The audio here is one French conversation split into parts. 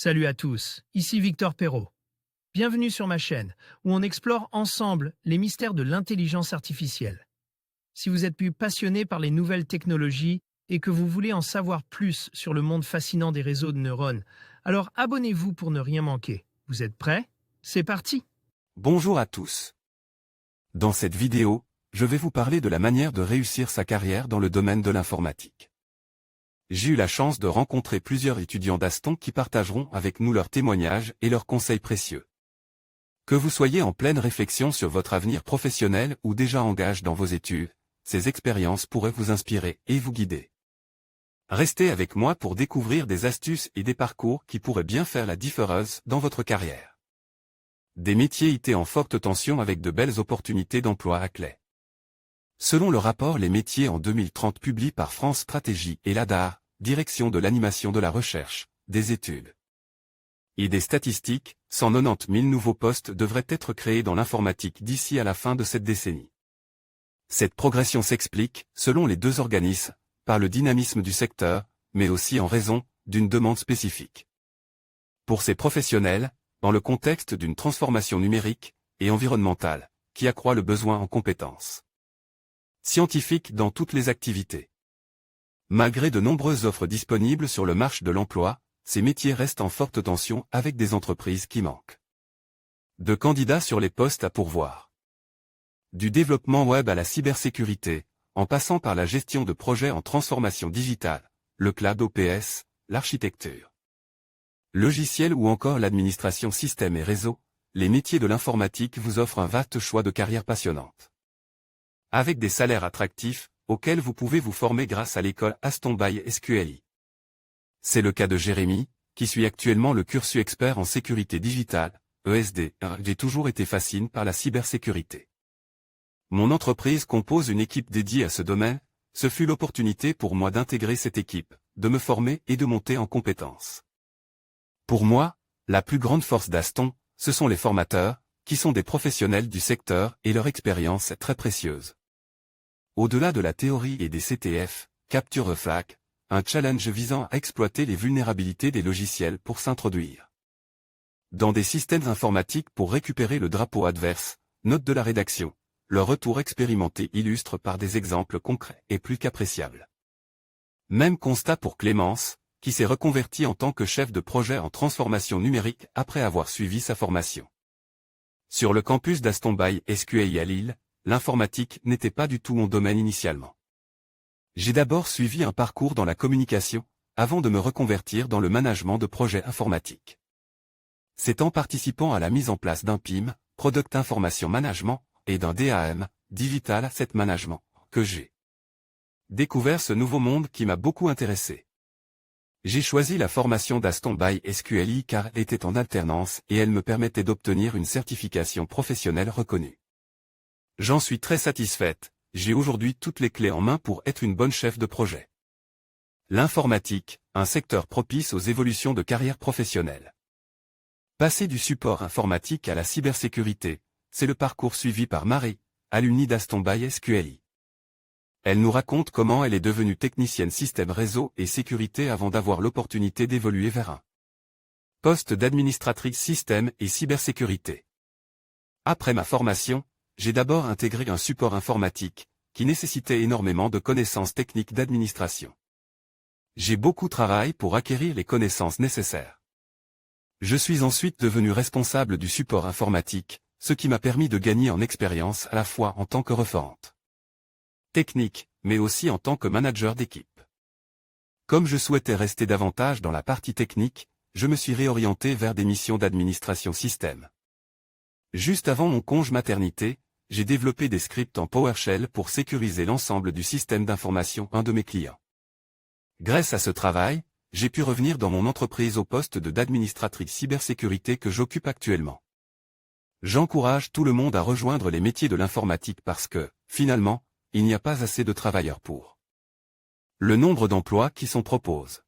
Salut à tous, ici Victor Perrault. Bienvenue sur ma chaîne, où on explore ensemble les mystères de l'intelligence artificielle. Si vous êtes plus passionné par les nouvelles technologies et que vous voulez en savoir plus sur le monde fascinant des réseaux de neurones, alors abonnez-vous pour ne rien manquer. Vous êtes prêts? C'est parti! Bonjour à tous. Dans cette vidéo, je vais vous parler de la manière de réussir sa carrière dans le domaine de l'informatique. J'ai eu la chance de rencontrer plusieurs étudiants d'Aston qui partageront avec nous leurs témoignages et leurs conseils précieux. Que vous soyez en pleine réflexion sur votre avenir professionnel ou déjà engagé dans vos études, ces expériences pourraient vous inspirer et vous guider. Restez avec moi pour découvrir des astuces et des parcours qui pourraient bien faire la différence dans votre carrière. Des métiers IT en forte tension avec de belles opportunités d'emploi à clé. Selon le rapport Les métiers en 2030 publié par France Stratégie et l'ADAR, Direction de l'animation de la recherche, des études et des statistiques, 190 000 nouveaux postes devraient être créés dans l'informatique d'ici à la fin de cette décennie. Cette progression s'explique, selon les deux organismes, par le dynamisme du secteur, mais aussi en raison d'une demande spécifique. Pour ces professionnels, dans le contexte d'une transformation numérique et environnementale, qui accroît le besoin en compétences scientifiques dans toutes les activités. Malgré de nombreuses offres disponibles sur le marché de l'emploi, ces métiers restent en forte tension avec des entreprises qui manquent de candidats sur les postes à pourvoir. Du développement web à la cybersécurité, en passant par la gestion de projets en transformation digitale, le cloud OPS, l'architecture logicielle ou encore l'administration système et réseau, les métiers de l'informatique vous offrent un vaste choix de carrières passionnantes. Avec des salaires attractifs, auxquels vous pouvez vous former grâce à l'école Aston by SQLI. C'est le cas de Jérémy, qui suit actuellement le cursus expert en sécurité digitale, ESD. J'ai toujours été fasciné par la cybersécurité. Mon entreprise compose une équipe dédiée à ce domaine, ce fut l'opportunité pour moi d'intégrer cette équipe, de me former et de monter en compétences. Pour moi, la plus grande force d'Aston, ce sont les formateurs, qui sont des professionnels du secteur et leur expérience est très précieuse. Au-delà de la théorie et des CTF, Capture a Flag, un challenge visant à exploiter les vulnérabilités des logiciels pour s'introduire dans des systèmes informatiques pour récupérer le drapeau adverse, note de la rédaction. Leur retour expérimenté illustre par des exemples concrets et plus qu'appréciables. Même constat pour Clémence, qui s'est reconvertie en tant que chef de projet en transformation numérique après avoir suivi sa formation. Sur le campus d'Aston by SQLI à Lille, l'informatique n'était pas du tout mon domaine initialement. J'ai d'abord suivi un parcours dans la communication, avant de me reconvertir dans le management de projets informatiques. C'est en participant à la mise en place d'un PIM, Product Information Management, et d'un DAM, Digital Asset Management, que j'ai découvert ce nouveau monde qui m'a beaucoup intéressé. J'ai choisi la formation d'Aston by SQLI car elle était en alternance et elle me permettait d'obtenir une certification professionnelle reconnue. J'en suis très satisfaite, j'ai aujourd'hui toutes les clés en main pour être une bonne chef de projet. L'informatique, un secteur propice aux évolutions de carrière professionnelle. Passer du support informatique à la cybersécurité, c'est le parcours suivi par Marie, alumni d'Aston by SQLI. Elle nous raconte comment elle est devenue technicienne système réseau et sécurité avant d'avoir l'opportunité d'évoluer vers un poste d'administratrice système et cybersécurité. Après ma formation, j'ai d'abord intégré un support informatique, qui nécessitait énormément de connaissances techniques d'administration. J'ai beaucoup travaillé pour acquérir les connaissances nécessaires. Je suis ensuite devenu responsable du support informatique, ce qui m'a permis de gagner en expérience à la fois en tant que référente technique, mais aussi en tant que manager d'équipe. Comme je souhaitais rester davantage dans la partie technique, je me suis réorienté vers des missions d'administration système. Juste avant mon congé maternité, j'ai développé des scripts en PowerShell pour sécuriser l'ensemble du système d'information d'un de mes clients. Grâce à ce travail, j'ai pu revenir dans mon entreprise au poste d'administratrice cybersécurité que j'occupe actuellement. J'encourage tout le monde à rejoindre les métiers de l'informatique parce que, finalement, il n'y a pas assez de travailleurs pour le nombre d'emplois qui sont proposés.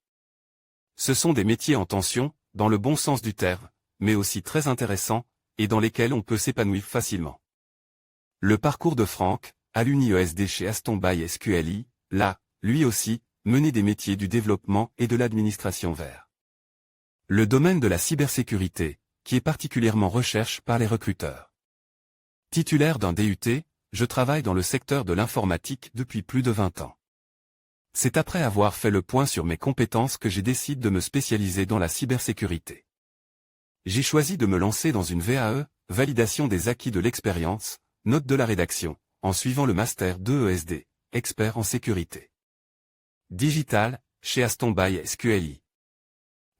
Ce sont des métiers en tension, dans le bon sens du terme, mais aussi très intéressants, et dans lesquels on peut s'épanouir facilement. Le parcours de Franck, à l'UniESD chez Aston by SQLI, là, lui aussi, mené des métiers du développement et de l'administration vers Le domaine de la cybersécurité, qui est particulièrement recherché par les recruteurs. Titulaire d'un DUT, je travaille dans le secteur de l'informatique depuis plus de 20 ans. C'est après avoir fait le point sur mes compétences que j'ai décidé de me spécialiser dans la cybersécurité. J'ai choisi de me lancer dans une VAE, validation des acquis de l'expérience, note de la rédaction, en suivant le Master 2 ESD, expert en sécurité digital, chez Aston by SQLI.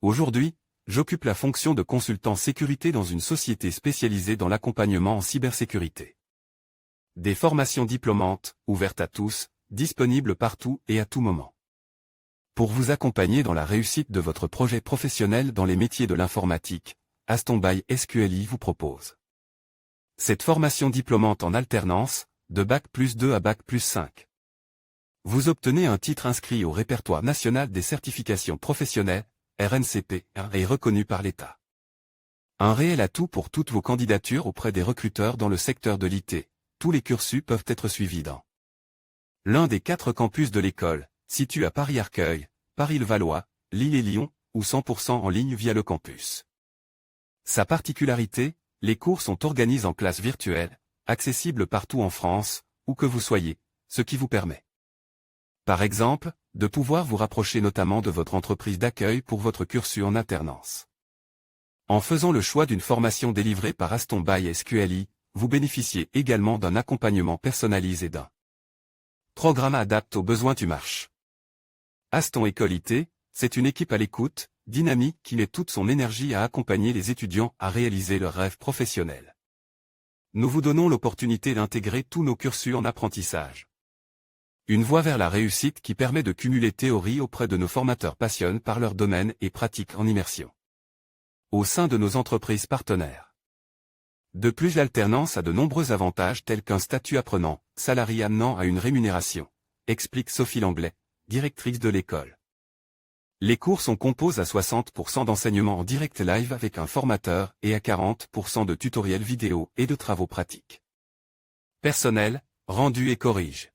Aujourd'hui, j'occupe la fonction de consultant sécurité dans une société spécialisée dans l'accompagnement en cybersécurité. Des formations diplômantes, ouvertes à tous, disponibles partout et à tout moment. Pour vous accompagner dans la réussite de votre projet professionnel dans les métiers de l'informatique, Aston by SQLI vous propose cette formation diplômante en alternance, de Bac+2 à Bac+5. Vous obtenez un titre inscrit au répertoire national des certifications professionnelles, RNCP, et reconnu par l'État. Un réel atout pour toutes vos candidatures auprès des recruteurs dans le secteur de l'IT. Tous les cursus peuvent être suivis dans l'un des 4 campus de l'école, situé à Paris-Arcueil, Paris-le-Valois, Lille et Lyon, ou 100% en ligne via le campus. Sa particularité, les cours sont organisés en classe virtuelle, accessibles partout en France, où que vous soyez, ce qui vous permet, par exemple, de pouvoir vous rapprocher notamment de votre entreprise d'accueil pour votre cursus en alternance. En faisant le choix d'une formation délivrée par Aston by SQLI, vous bénéficiez également d'un accompagnement personnalisé d'un programme adapté aux besoins du marché. Aston École IT, c'est une équipe à l'écoute, dynamique qui met toute son énergie à accompagner les étudiants à réaliser leurs rêves professionnels. Nous vous donnons l'opportunité d'intégrer tous nos cursus en apprentissage. Une voie vers la réussite qui permet de cumuler théorie auprès de nos formateurs passionnés par leur domaine et pratique en immersion. Au sein de nos entreprises partenaires. De plus, l'alternance a de nombreux avantages tels qu'un statut apprenant, salarié amenant à une rémunération, explique Sophie Langlais, directrice de l'école. Les cours sont composés à 60% d'enseignement en direct live avec un formateur et à 40% de tutoriels vidéo et de travaux pratiques. Personnel, rendu et corrige.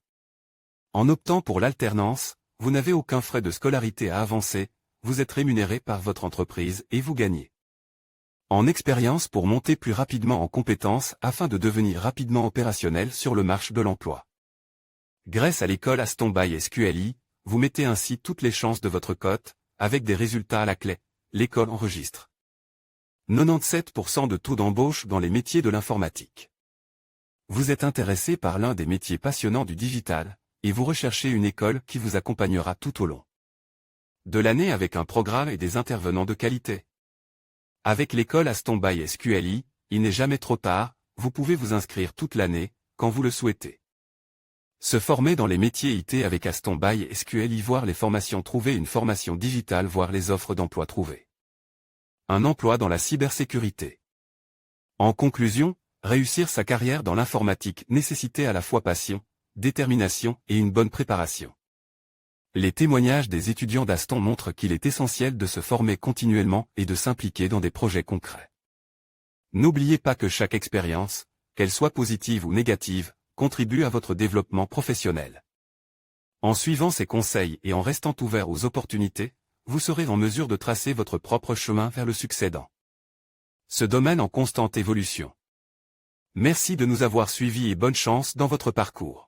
En optant pour l'alternance, vous n'avez aucun frais de scolarité à avancer, vous êtes rémunéré par votre entreprise et vous gagnez en expérience pour monter plus rapidement en compétences afin de devenir rapidement opérationnel sur le marché de l'emploi. Grâce à l'école Aston by SQLI, vous mettez ainsi toutes les chances de votre cote, avec des résultats à la clé, l'école enregistre 97% de taux d'embauche dans les métiers de l'informatique. Vous êtes intéressé par l'un des métiers passionnants du digital, et vous recherchez une école qui vous accompagnera tout au long de l'année avec un programme et des intervenants de qualité. Avec l'école Aston by SQLI, il n'est jamais trop tard, vous pouvez vous inscrire toute l'année, quand vous le souhaitez. Se former dans les métiers IT avec Aston by SQLI, voir les formations trouvées, une formation digitale, voir les offres d'emploi trouvées. Un emploi dans la cybersécurité. En conclusion, réussir sa carrière dans l'informatique nécessitait à la fois passion, détermination et une bonne préparation. Les témoignages des étudiants d'Aston montrent qu'il est essentiel de se former continuellement et de s'impliquer dans des projets concrets. N'oubliez pas que chaque expérience, qu'elle soit positive ou négative, contribue à votre développement professionnel. En suivant ces conseils et en restant ouvert aux opportunités, vous serez en mesure de tracer votre propre chemin vers le succès dans ce domaine en constante évolution. Merci de nous avoir suivis et bonne chance dans votre parcours.